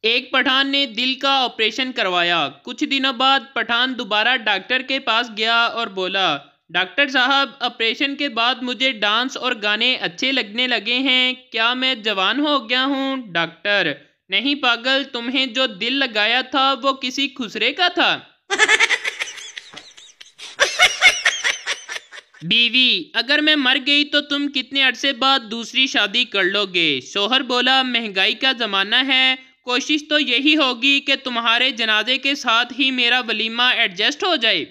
एक पठान ने दिल का ऑपरेशन करवाया। कुछ दिनों बाद पठान दोबारा डॉक्टर के पास गया और बोला, डॉक्टर साहब, ऑपरेशन के बाद मुझे डांस और गाने अच्छे लगने लगे हैं। क्या मैं जवान हो गया हूँ? डॉक्टर, नहीं पागल, तुम्हें जो दिल लगाया था वो किसी खुसरे का था। बीवी, अगर मैं मर गई तो तुम कितने अरसे बाद दूसरी शादी कर लोगे? शोहर बोला, महंगाई का ज़माना है, कोशिश तो यही होगी कि तुम्हारे जनाजे के साथ ही मेरा वलीमा एडजस्ट हो जाए।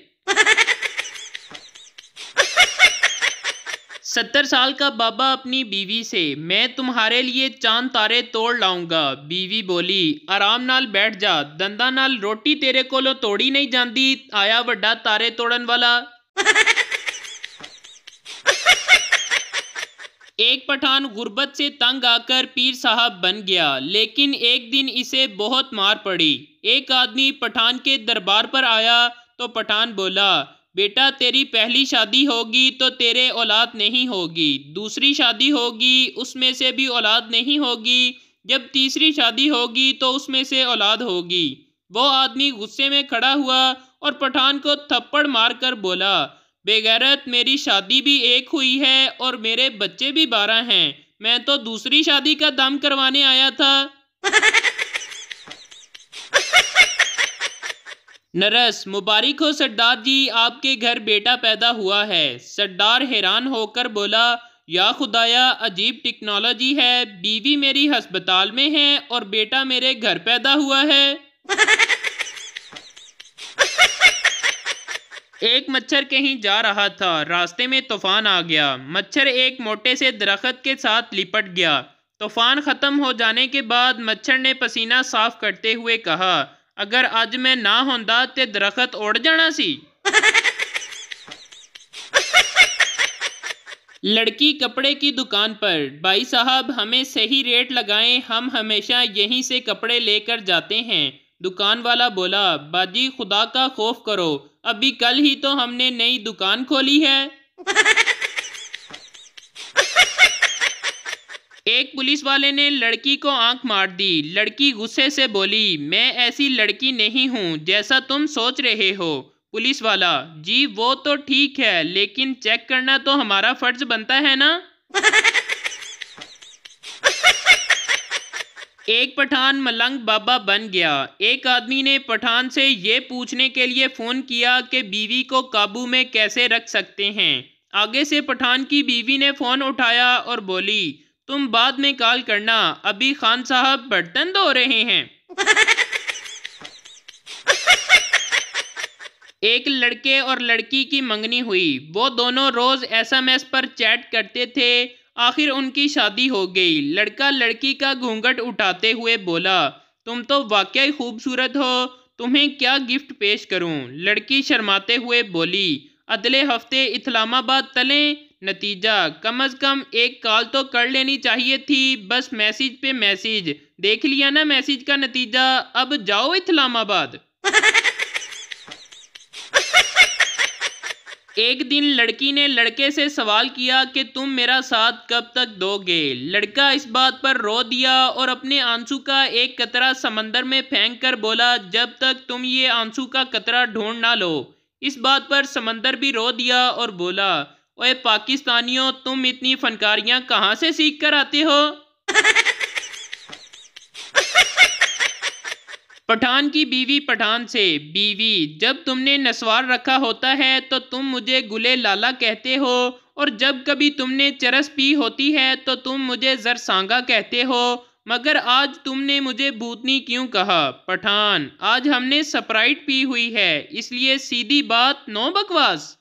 70 साल का बाबा अपनी बीवी से, मैं तुम्हारे लिए चांद तारे तोड़ लाऊंगा। बीवी बोली, आराम नाल बैठ जा, दंदा नाल रोटी तेरे कोलों तोड़ी नहीं जाती, आया वड्डा तारे तोड़न वाला। एक पठान गुर्बत से तंग आकर पीर साहब बन गया, लेकिन एक दिन इसे बहुत मार पड़ी। एक आदमी पठान के दरबार पर आया तो पठान बोला, बेटा, तेरी पहली शादी होगी तो तेरे औलाद नहीं होगी, दूसरी शादी होगी उसमें से भी औलाद नहीं होगी, जब तीसरी शादी होगी तो उसमें से औलाद होगी। वो आदमी गुस्से में खड़ा हुआ और पठान को थप्पड़ मारकर बोला, बेगैरत, मेरी शादी भी एक हुई है और मेरे बच्चे भी 12 हैं। मैं तो दूसरी शादी का दम करवाने आया था। नरस, मुबारक हो सरदार जी, आपके घर बेटा पैदा हुआ है। सरदार हैरान होकर बोला, या खुदाया, अजीब टेक्नोलॉजी है, बीवी मेरी हस्पताल में है और बेटा मेरे घर पैदा हुआ है। एक मच्छर कहीं जा रहा था, रास्ते में तूफान आ गया। मच्छर एक मोटे से दरख्त के साथ लिपट गया। तूफान ख़त्म हो जाने के बाद मच्छर ने पसीना साफ करते हुए कहा, अगर अज मैं ना होंदा ते दरख्त उड़ जाना सी। लड़की कपड़े की दुकान पर, भाई साहब, हमें सही रेट लगाएं, हम हमेशा यहीं से कपड़े लेकर जाते हैं। दुकान वाला बोला, बाजी, खुदा का खौफ करो, अभी कल ही तो हमने नई दुकान खोली है। एक पुलिस वाले ने लड़की को आंख मार दी। लड़की गुस्से से बोली, मैं ऐसी लड़की नहीं हूँ जैसा तुम सोच रहे हो। पुलिस वाला, जी वो तो ठीक है, लेकिन चेक करना तो हमारा फर्ज बनता है ना। एक पठान मलंग बाबा बन गया। एक आदमी ने पठान से ये पूछने के लिए फ़ोन किया कि बीवी को काबू में कैसे रख सकते हैं। आगे से पठान की बीवी ने फ़ोन उठाया और बोली, तुम बाद में कॉल करना, अभी खान साहब बर्तन धो रहे हैं। एक लड़के और लड़की की मंगनी हुई। वो दोनों रोज़ SMS पर चैट करते थे। आखिर उनकी शादी हो गई। लड़का लड़की का घूंघट उठाते हुए बोला, तुम तो वाकई खूबसूरत हो, तुम्हें क्या गिफ्ट पेश करूं? लड़की शर्माते हुए बोली, अगले हफ्ते इस्लामाबाद तलें। नतीजा, कम अज़ कम एक कॉल तो कर लेनी चाहिए थी, बस मैसेज पे मैसेज। देख लिया ना मैसेज का नतीजा, अब जाओ इस्लामाबाद। एक दिन लड़की ने लड़के से सवाल किया कि तुम मेरा साथ कब तक दोगे? लड़का इस बात पर रो दिया और अपने आंसू का एक कतरा समंदर में फेंक कर बोला, जब तक तुम ये आंसू का कतरा ढूंढ ना लो। इस बात पर समंदर भी रो दिया और बोला, ओए पाकिस्तानियों, तुम इतनी फनकारियां कहाँ से सीख कर आते हो? पठान की बीवी पठान से, बीवी, जब तुमने नस्वार रखा होता है तो तुम मुझे गुले लाला कहते हो, और जब कभी तुमने चरस पी होती है तो तुम मुझे जरसांगा कहते हो, मगर आज तुमने मुझे भूतनी क्यों कहा? पठान, आज हमने स्प्राइट पी हुई है, इसलिए सीधी बात, नो बकवास।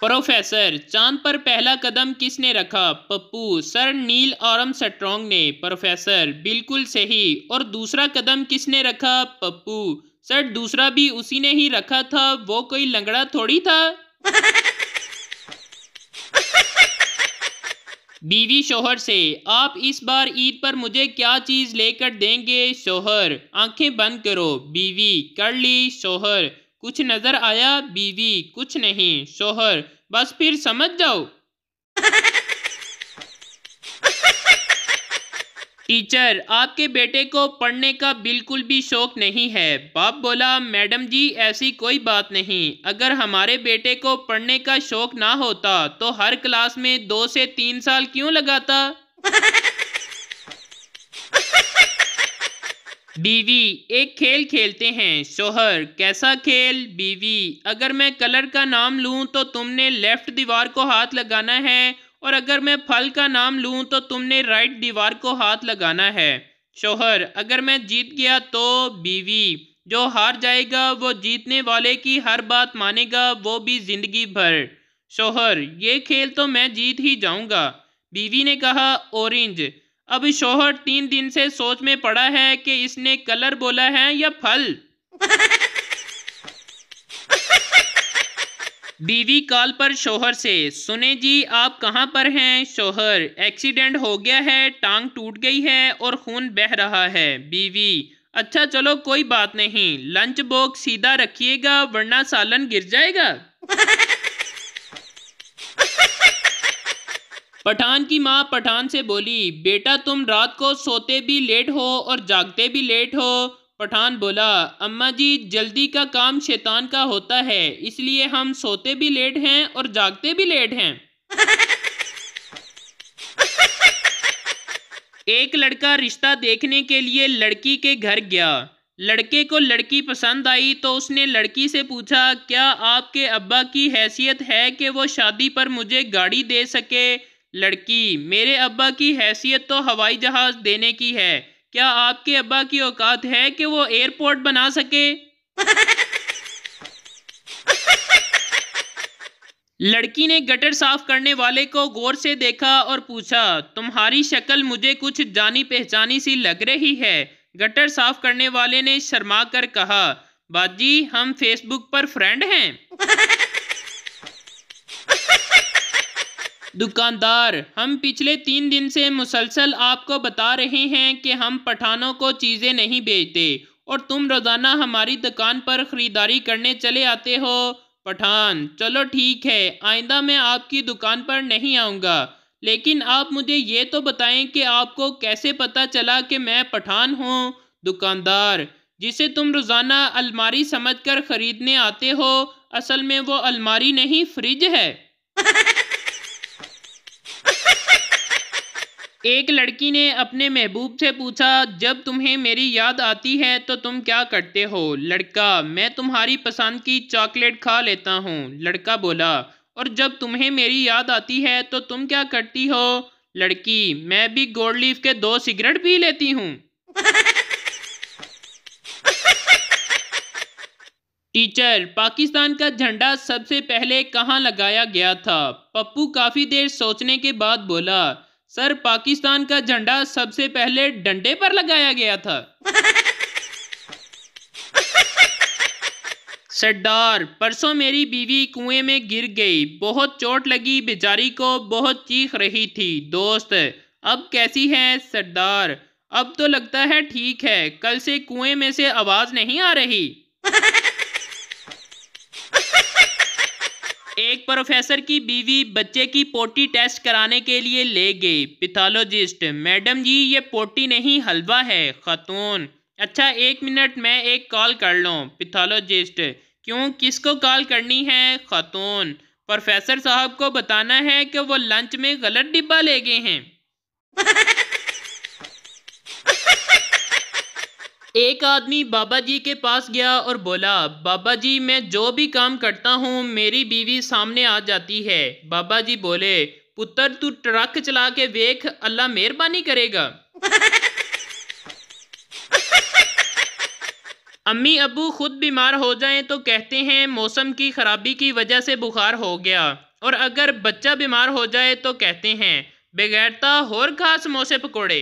प्रोफेसर, चांद पर पहला कदम किसने रखा? पप्पू, सर नील आर्मस्ट्रॉन्ग ने। प्रोफेसर, बिल्कुल सही। और दूसरा कदम किसने रखा? पप्पू, सर दूसरा भी उसी ने ही रखा था, वो कोई लंगड़ा थोड़ी था। बीवी शोहर से, आप इस बार ईद पर मुझे क्या चीज़ लेकर देंगे? शोहर, आंखें बंद करो। बीवी, कर ली। शोहर, कुछ नजर आया? बीवी, कुछ नहीं। शोहर, बस फिर समझ जाओ। टीचर, आपके बेटे को पढ़ने का बिल्कुल भी शौक नहीं है। बाप बोला, मैडम जी ऐसी कोई बात नहीं। अगर हमारे बेटे को पढ़ने का शौक ना होता तो हर क्लास में 2 से 3 साल क्यों लगाता। बीवी, एक खेल खेलते हैं। शोहर, कैसा खेल। बीवी, अगर मैं कलर का नाम लूं तो तुमने लेफ्ट दीवार को हाथ लगाना है, और अगर मैं फल का नाम लूं तो तुमने राइट दीवार को हाथ लगाना है। शोहर, अगर मैं जीत गया तो। बीवी, जो हार जाएगा वो जीतने वाले की हर बात मानेगा, वो भी जिंदगी भर। शोहर, ये खेल तो मैं जीत ही जाऊंगा। बीवी ने कहा, ऑरेंज। अब शोहर 3 दिन से सोच में पड़ा है कि इसने कलर बोला है या फल। बीवी कॉल पर शोहर से, सुने जी आप कहाँ पर हैं। शोहर, एक्सीडेंट हो गया है, टांग टूट गई है और खून बह रहा है। बीवी, अच्छा चलो कोई बात नहीं, लंच बॉक्स सीधा रखिएगा वरना सालन गिर जाएगा। पठान की माँ पठान से बोली, बेटा तुम रात को सोते भी लेट हो और जागते भी लेट हो। पठान बोला, अम्मा जी जल्दी का काम शैतान का होता है, इसलिए हम सोते भी लेट हैं और जागते भी लेट हैं। एक लड़का रिश्ता देखने के लिए लड़की के घर गया। लड़के को लड़की पसंद आई तो उसने लड़की से पूछा, क्या आपके अब्बा की हैसियत है कि वो शादी पर मुझे गाड़ी दे सके। लड़की, मेरे अब्बा की हैसियत तो हवाई जहाज देने की है, क्या आपके अब्बा की औकात है कि वो एयरपोर्ट बना सके। लड़की ने गटर साफ करने वाले को गौर से देखा और पूछा, तुम्हारी शक्ल मुझे कुछ जानी पहचानी सी लग रही है। गटर साफ करने वाले ने शर्मा कर कहा, बाजी हम फेसबुक पर फ्रेंड हैं। दुकानदार, हम पिछले 3 दिन से मुसलसल आपको बता रहे हैं कि हम पठानों को चीज़ें नहीं बेचते और तुम रोज़ाना हमारी दुकान पर ख़रीदारी करने चले आते हो। पठान, चलो ठीक है, आइंदा मैं आपकी दुकान पर नहीं आऊँगा, लेकिन आप मुझे ये तो बताएं कि आपको कैसे पता चला कि मैं पठान हूँ। दुकानदार, जिसे तुम रोज़ाना अलमारी समझकर ख़रीदने आते हो, असल में वो अलमारी नहीं फ्रिज है। एक लड़की ने अपने महबूब से पूछा, जब तुम्हें मेरी याद आती है तो तुम क्या करते हो। लड़का, मैं तुम्हारी पसंद की चॉकलेट खा लेता हूँ। लड़का बोला, और जब तुम्हें मेरी याद आती है तो तुम क्या करती हो। लड़की, मैं भी गोल्ड लीफ के 2 सिगरेट पी लेती हूँ। टीचर, पाकिस्तान का झंडा सबसे पहले कहाँ लगाया गया था। पप्पू काफ़ी देर सोचने के बाद बोला, सर पाकिस्तान का झंडा सबसे पहले डंडे पर लगाया गया था। सरदार, परसों मेरी बीवी कुएं में गिर गई, बहुत चोट लगी बेचारी को, बहुत चीख रही थी। दोस्त, अब कैसी है। सरदार, अब तो लगता है ठीक है, कल से कुएं में से आवाज नहीं आ रही। एक प्रोफेसर की बीवी बच्चे की पोटी टेस्ट कराने के लिए ले गई। पैथोलॉजिस्ट, मैडम जी ये पोटी नहीं हलवा है। खातून, अच्छा 1 मिनट मैं एक कॉल कर लूँ। पैथोलॉजिस्ट, क्यों, किसको कॉल करनी है। खातून, प्रोफेसर साहब को बताना है कि वो लंच में गलत डिब्बा ले गए हैं। एक आदमी बाबा जी के पास गया और बोला, बाबा जी मैं जो भी काम करता हूँ मेरी बीवी सामने आ जाती है। बाबा जी बोले, पुत्र तू ट्रक चला के वेख, अल्लाह मेहरबानी करेगा। अम्मी अब्बू खुद बीमार हो जाएं तो कहते हैं मौसम की खराबी की वजह से बुखार हो गया, और अगर बच्चा बीमार हो जाए तो कहते हैं बेगैरता होर खा समोसे पकोड़े।